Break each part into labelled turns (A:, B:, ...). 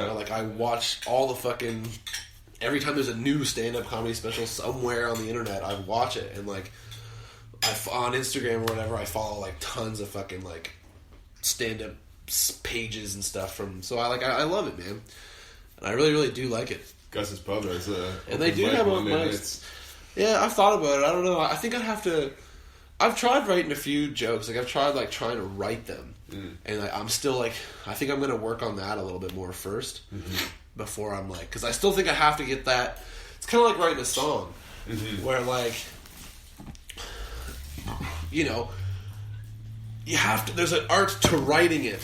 A: know? Like, I watch all the fucking... Every time there's a new stand-up comedy special somewhere on the internet, I watch it. And, like, on Instagram or whatever, I follow, like, tons of fucking, like, stand-up pages and stuff from... So, I love it, man. And I really, really do like it.
B: Gus's Pub has a...
A: And they do have open mics. Yeah, I've thought about it. I don't know. I think I'd have to... I've tried writing a few jokes. Like, I've tried, like, trying to write them. And I'm still, like... I think I'm going to work on that a little bit more first. Before I'm, like... Because I still think I have to get that... It's kind of like writing a song. Where, like... You know... You have to... There's an art to writing it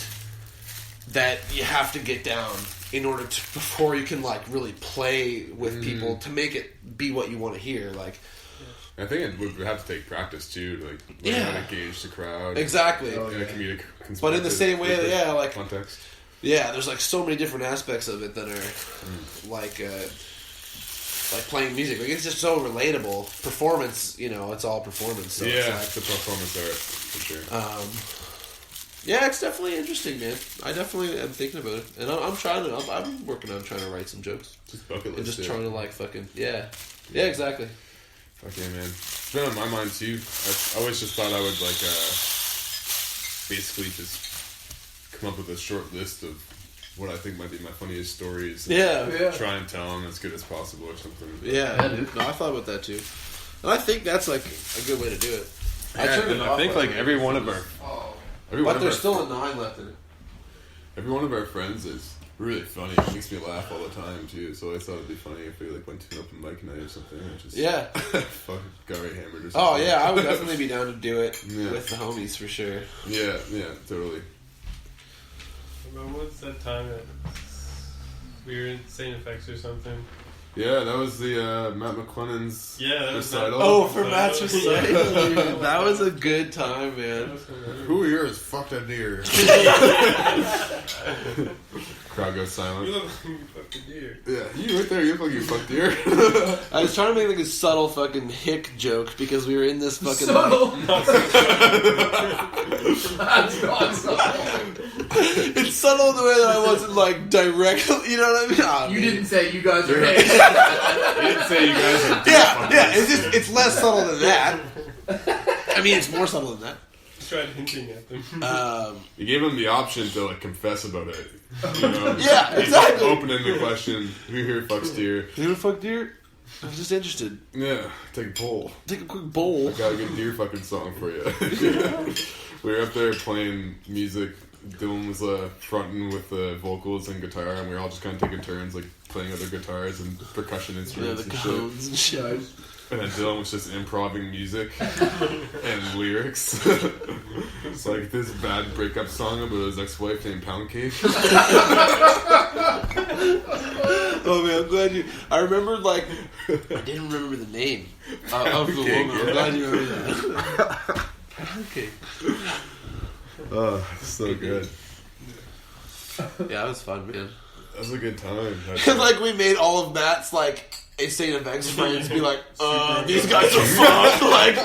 A: that you have to get down in order to... Before you can, like, really play with people to make it be what you want to hear. Like...
B: I think it would have to take practice too, like learn how to engage the crowd.
A: Exactly.
B: In a comedic,
A: but in the same way, like
B: context.
A: Yeah, there's like so many different aspects of it that are like playing music. Like, it's just so relatable. Performance, you know, it's all performance. So
B: it's the performance art for sure.
A: Yeah, it's definitely interesting, man. I definitely am thinking about it, and I'm trying to. I'm working on trying to write some jokes.
B: Just bucket list.
A: And just trying to like fucking yeah, exactly.
B: Okay, man. It's been on my mind too. I always just thought I would like basically just come up with a short list of what I think might be my funniest stories. And try and tell them as good as possible or something.
A: Yeah, no, I thought about that too, and I think that's like a good way to do it.
B: I think like every one of our,
A: but there's still a 9 left in it.
B: Every one of our friends is really funny. It makes me laugh all the time too. So I thought it'd be funny if we like went to an open mic night or something. Or just fucking got right hammered or something.
A: Oh yeah, I would definitely be down to do it with the homies for sure.
B: Yeah, totally.
C: What was that time that we were in St. Effects or something?
B: Yeah, that was the Matt McClennan's recital.
A: Oh, for Matt's recital. That was a good time, man.
B: Who here has fucked a deer? Crowd goes silent.
C: You look like you fucked a deer.
B: Yeah, you right there, you look like you fucked deer.
A: I was trying to make like a subtle fucking hick joke because we were in this fucking...
D: Subtle? That's not subtle.
A: It's subtle in the way that I wasn't like directly, you know what I mean? Oh,
D: you didn't say you guys are hicks.
B: You didn't say you guys are
A: it's less subtle than that. I mean, it's more subtle than that.
C: Just tried hinting at them.
B: You gave them the option to like confess about it. You know?
A: Yeah, exactly.
B: Opening the question, who here fucks deer?
A: You ever fuck deer? I'm just interested.
B: Yeah, take a poll.
A: Take a quick bowl.
B: I got a good deer fucking song for you. We were up there playing music. Dylan was fronting with the vocals and guitar, and we were all just kind of taking turns, like playing other guitars and percussion instruments and shit. And then Dylan was just improvising music and lyrics. It's like this bad breakup song about his ex-wife named Pound Cake.
A: Oh man, I'm glad you... I remembered like... I didn't remember the name of the woman. I'm glad you remember that. Pound Cake.
B: Oh, so good.
A: Yeah, that was fun, man.
B: That was a good time.
A: And like we made all of Matt's like St. Effects friends be like, these guys are fun. Like,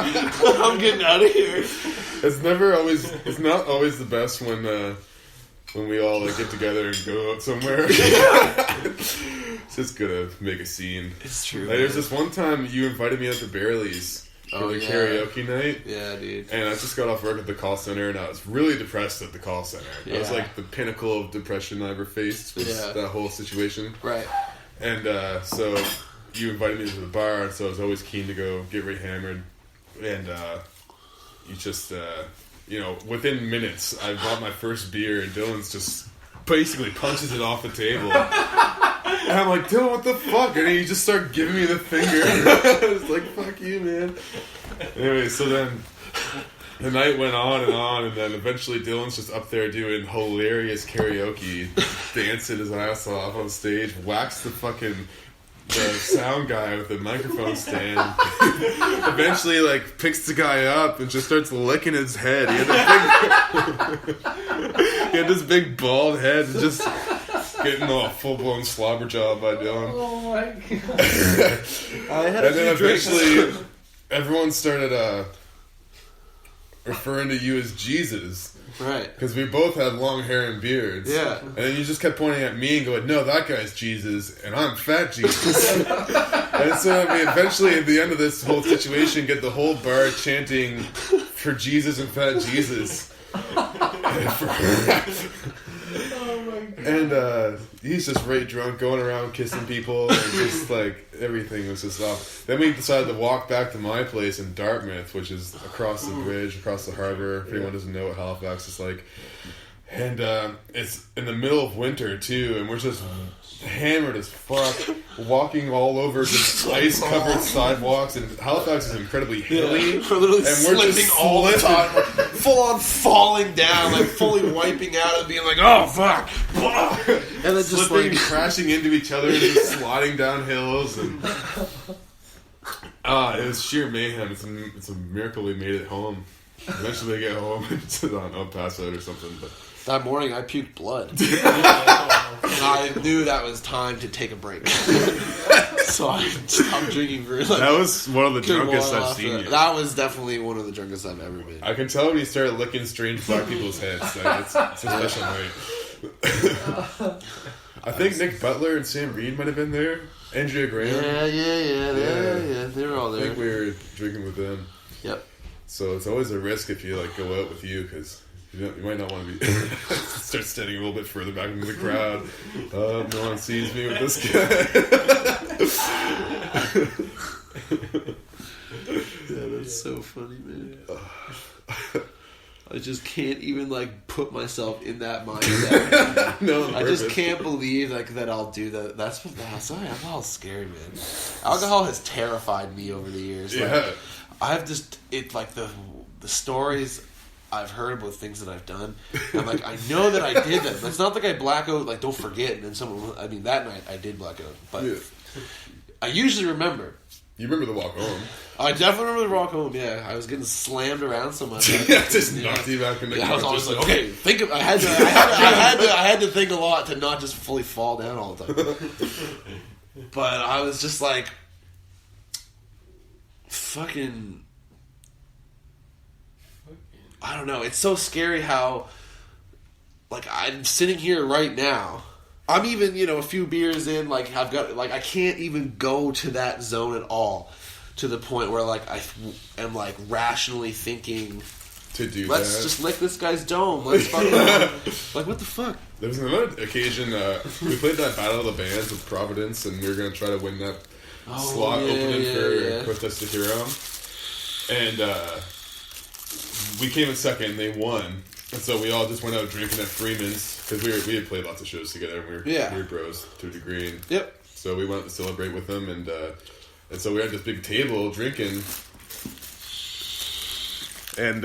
A: I'm getting out of here.
B: It's not always the best when we all like get together and go out somewhere. It's just gonna make a scene.
A: It's true.
B: Like, there's this one time you invited me out to Barely's for the karaoke night.
A: Yeah, dude.
B: And I just got off work at the call center, and I was really depressed at the call center. Yeah. That was like the pinnacle of depression I ever faced, was that whole situation.
A: Right.
B: And so you invited me to the bar, and so I was always keen to go get right hammered. And you just, within minutes, I bought my first beer, and Dylan's just basically punches it off the table. And I'm like, Dylan, what the fuck? And he just started giving me the finger. I was like, fuck you, man. Anyway, so then the night went on, and then eventually Dylan's just up there doing hilarious karaoke, dancing his ass off on stage, whacks the sound guy with the microphone stand. Eventually, like, picks the guy up and just starts licking his head. He had this big bald head and just getting a full-blown slobber job by Dylan.
D: Oh my god.
A: I had
B: and then eventually everyone started referring to you as Jesus.
A: Right.
B: Because we both had long hair and beards.
A: Yeah.
B: And then you just kept pointing at me and going, no, that guy's Jesus, and I'm Fat Jesus. And so we eventually, at the end of this whole situation, get the whole bar chanting for Jesus and Fat Jesus. And he's just right drunk, going around kissing people, and just like everything was just off. Then we decided to walk back to my place in Dartmouth, which is across the bridge, across the harbour. If anyone doesn't know what Halifax is like, and it's in the middle of winter too, and we're just hammered as fuck, walking all over just ice-covered sidewalks, and Halifax is incredibly hilly.
A: We're literally
B: and we're
A: slipping
B: just
A: all the time. We're full on falling down, like fully wiping out and being like, oh fuck. And then just
B: slipping,
A: like
B: crashing into each other, and just sliding down hills, and it was sheer mayhem. It's a miracle we made it home. Eventually, we get home and I'll pass out or something. But
A: that morning I puked blood. And I knew that was time to take a break. So I stopped drinking for like
B: that was one of the
A: good
B: drunkest
A: while
B: I've
A: after
B: seen
A: that.
B: you.
A: That was definitely one of the drunkest I've ever been.
B: I can tell when you start licking strange black people's heads. Like, it's a special night. I think Nick Butler and Sam Reed might have been there. Andrea Graham.
A: Yeah. They were all
B: I
A: there.
B: think we were drinking with them.
A: Yep.
B: So it's always a risk if you like go out with you, because you might not want to be start standing a little bit further back into the crowd. No one sees me with this guy.
A: Yeah, that's so funny, man. I just can't even like put myself in that mindset.
B: No,
A: I just can't believe like that I'll do that. That's I'm all scary, man. Alcohol has terrified me over the years. Like,
B: Yeah.
A: I've just like the stories I've heard about things that I've done. I'm like, I know that I did them. It's not like I black out, like don't forget. And then that night I did black out, but
B: Yeah.
A: I usually remember.
B: You remember the walk home?
A: I definitely remember the walk home. Yeah, I was getting slammed around so much.
B: Yeah, just knocked you back in the
A: Yeah, I was always like,
B: consciousness.
A: okay, I had to think a lot to not just fully fall down all the time. But I was just like, fucking, I don't know. It's so scary how, like, I'm sitting here right now. I'm even, a few beers in. Like, I've got, like, I can't even go to that zone at all. To the point where, like, I am, like, rationally thinking, let's just lick this guy's dome. Let's fucking, like, what the fuck?
B: There was another occasion, we played that Battle of the Bands with Providence, and we were going to try to win that slot opening for Cortez de Hero. And we came in second, and they won. And so we all just went out drinking at Freeman's, because we had played lots of shows together, and we were bros to a degree. And
A: Yep.
B: so we went to celebrate with them, and so we had this big table drinking, and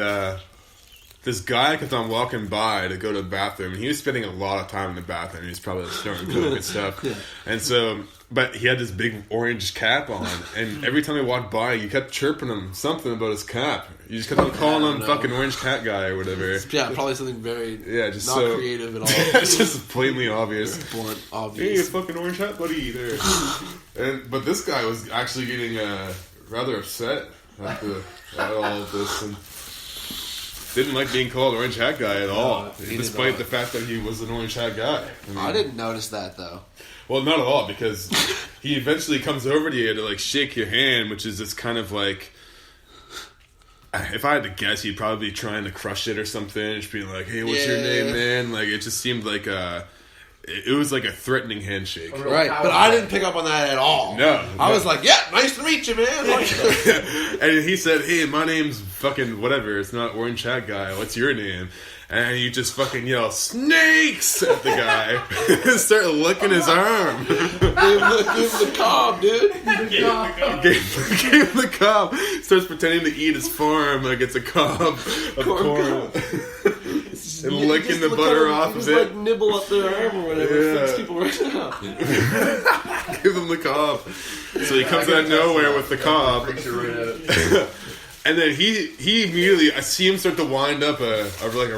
B: this guy kept on walking by to go to the bathroom, and he was spending a lot of time in the bathroom. He was probably snorting coke and stuff. Yeah. And so, but he had this big orange cap on, and every time he walked by, you kept chirping him something about his cap. You just kept on calling him fucking orange cat guy or whatever.
A: Yeah, probably something very
B: just
A: not
B: so
A: creative at all.
B: It's just blatantly obvious.
A: Blunt,
B: Hey,
A: obvious.
B: fucking orange hat buddy there. But this guy was actually getting rather upset at all of this, and didn't like being called orange hat guy at all, despite the fact that he was an orange hat guy.
A: I didn't notice that though.
B: Well, not at all, because he eventually comes over to you to like shake your hand, which is this kind of like, if I had to guess, he'd probably be trying to crush it or something, just being like, "Hey, what's your name, man?" Like, it just seemed like it was like a threatening handshake.
A: Right, but I didn't pick up on that at all.
B: No.
A: I was like, yeah, nice to meet you, man.
B: And he said, "Hey, my name's fucking whatever. It's not Orange Hat Guy. What's your name?" And you just fucking yell, "Snakes!" at the guy. Start licking his arm.
A: Give him the cob, dude.
B: Gave him the cob. Starts pretending to eat his farm like it's a cob of corn. And licking the butter off of it.
A: Like nibble up their arm or whatever.
B: Yeah.
A: Fix people right now.
B: Give him the cob. So he comes out of nowhere with the cob. And then he immediately, I see him start to wind up a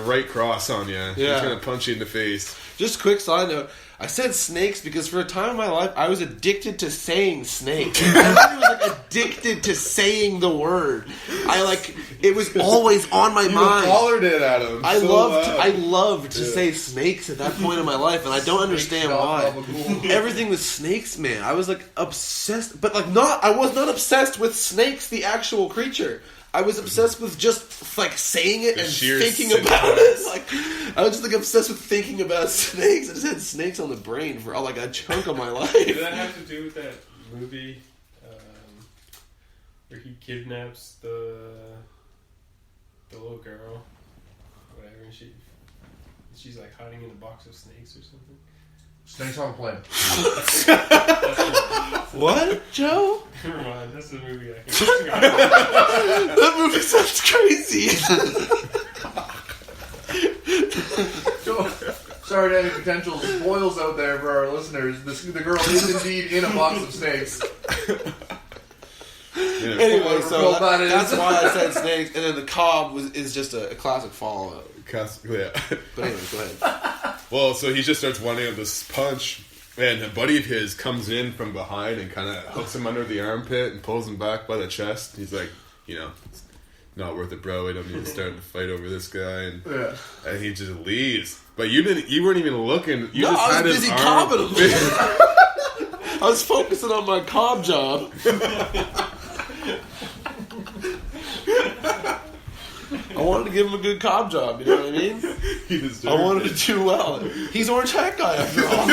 B: right cross on you.
A: Yeah.
B: He's trying to punch you in the face.
A: Just quick side note. I said snakes because for a time in my life, I was addicted to saying snake. I was like addicted to saying the word. It was always on my mind.
B: You hollered it at him.
A: I loved to say snakes at that point in my life, and I don't understand why. Everything was snakes, man. I was like obsessed, but I was not obsessed with snakes, the actual creature. I was obsessed with just like saying it and thinking about it. Like I was just like obsessed with thinking about snakes. I just had snakes on the brain for like a chunk of my life.
C: Did that have to do with that movie where he kidnaps the little girl, whatever, and she's like hiding in a box of snakes or something?
D: Snakes on a plane.
A: What, Joe?
C: Never mind, that's the movie I can
A: That movie sounds crazy.
D: Sorry to any potential spoils out there for our listeners. The girl is indeed in a box of snakes.
A: Anyway, so that's why I said snakes, and then the cob is just a classic follow-up.
B: Yeah.
A: But anyway, go ahead.
B: Well, so he just starts winding up this punch, and a buddy of his comes in from behind and kind of hooks him under the armpit and pulls him back by the chest. He's like, it's not worth it, bro. We don't need to start a fight over this guy. And he just leaves. But you weren't even looking. You just
A: I
B: had
A: was
B: his
A: busy
B: arm.
A: cobbing him. I was focusing on my cob job. I wanted to give him a good cob job, you know what I mean? I wanted to do well. He's Orange Hat Guy after all.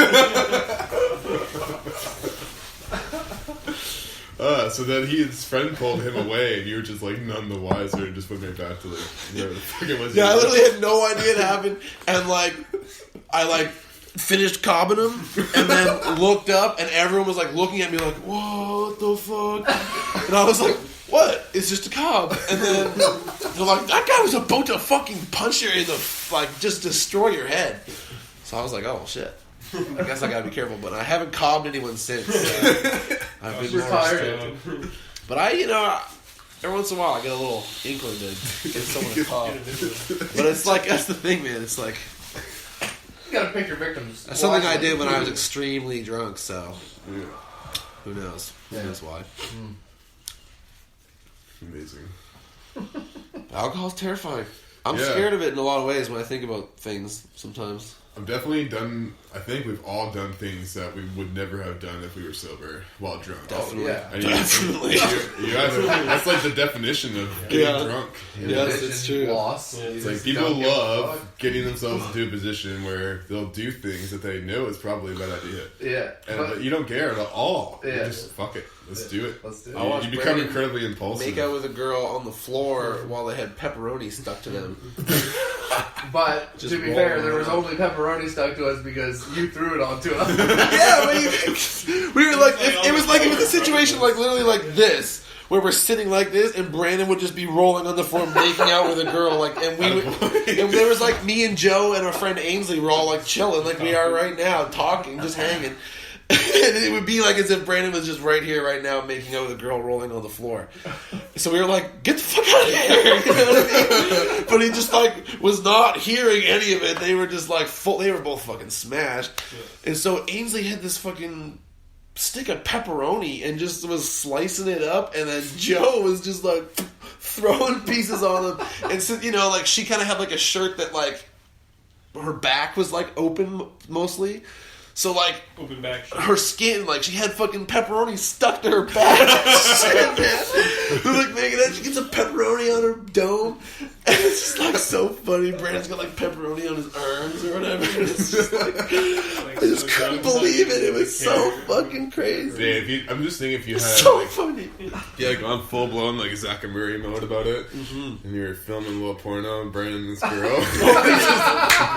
B: So then his friend pulled him away, and you were just like none the wiser, and just went right back to like whatever the fuck it was.
A: Yeah, I literally had no idea it happened, and I finished cobbing him, and then looked up, and everyone was like looking at me like, "Whoa, what the fuck?" And I was like, "What? It's just a cob." And then they're like, "That guy was about to fucking punch you in the just destroy your head." So I was like, "Oh shit." I guess I gotta be careful, but I haven't cobbed anyone since. I've been
D: retired.
A: But every once in a while I get a little inkling to get someone to cob. But it's like, that's the thing, man. It's like,
D: you gotta pick your victims.
A: that's something I did when I was extremely drunk, so who knows? Who knows why?
B: Amazing.
A: Alcohol's terrifying. I'm scared of it in a lot of ways when I think about things sometimes.
B: I've definitely done. I think we've all done things that we would never have done if we were sober while drunk.
A: Definitely.
B: And you either, that's like the definition of getting drunk.
A: Yes, it's true.
D: Loss.
B: It's like people love getting themselves into a position where they'll do things that they know is probably a bad idea.
D: Yeah.
B: But you don't care at all.
D: Yeah.
B: You just fuck it. Let's do it.
A: I
B: You become incredibly impulsive.
A: Make out with a girl on the floor while they had pepperoni stuck to them.
D: But
A: Just
D: to be
A: roll
D: fair, there
A: around.
D: was only pepperoni stuck to us because you threw it onto us.
A: Yeah, we were like, it was a situation like literally like this, where we're sitting like this, and Brandon would just be rolling on the floor, making out with a girl, and there was like me and Joe and our friend Ainsley were all like chilling, like we are right now, talking, just hanging. And it would be like as if Brandon was just right here, right now, making out with a girl rolling on the floor. So we were like, "Get the fuck out of here!" You know what I mean? But he just was not hearing any of it. They were just like full. They were both fucking smashed. And so Ainsley had this fucking stick of pepperoni and just was slicing it up, and then Joe was just like throwing pieces on him. And so she kind of had like a shirt that like her back was like open mostly. So,
C: open back.
A: Her skin, she had fucking pepperoni stuck to her back. Shit, man. We're making that. She gets a pepperoni on her dome. And it's just, so funny. Brandon's got, pepperoni on his arms or whatever. And it's just, I just couldn't believe it. It was so fucking crazy.
B: Yeah, I'm just thinking if you had,
A: so funny.
B: gone full-blown, Zach and Murray mode about it, and you were filming a little porno, and Brandon and this girl.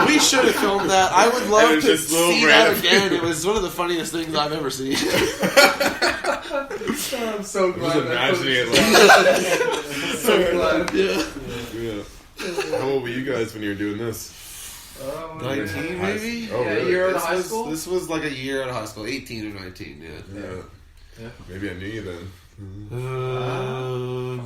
A: We should have filmed that. I would love to
B: just little
A: see
B: random.
A: that again. It was one of the funniest things I've ever seen.
D: I'm so glad.
B: Just imagining it.
D: So glad.
A: Yeah.
B: How old were you guys when you were doing this?
A: 19 maybe?
B: Oh,
D: Yeah,
B: really?
D: you're out of high school?
A: This was a year out of high school. 18 or 19,
B: Yeah. Maybe I knew you then.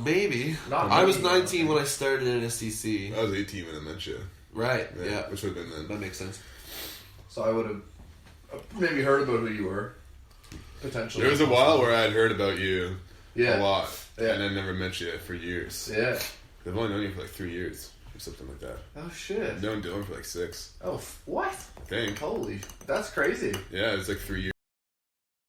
A: Maybe. I was 19 when I started in SCC.
B: I was 18 when I met you.
A: Right, yeah.
B: Which would have been then.
A: That makes sense.
D: So I would have maybe heard about who you were. Potentially.
B: There was a while where I'd heard about you a lot,
D: Yeah.
B: and I never met you for years.
D: Yeah.
B: I've only known you for like 3 years or something like that.
D: Oh shit.
B: I've known Dylan for like 6.
D: Oh, what?
B: I think.
D: Holy, that's crazy.
B: Yeah, it was like 3 years.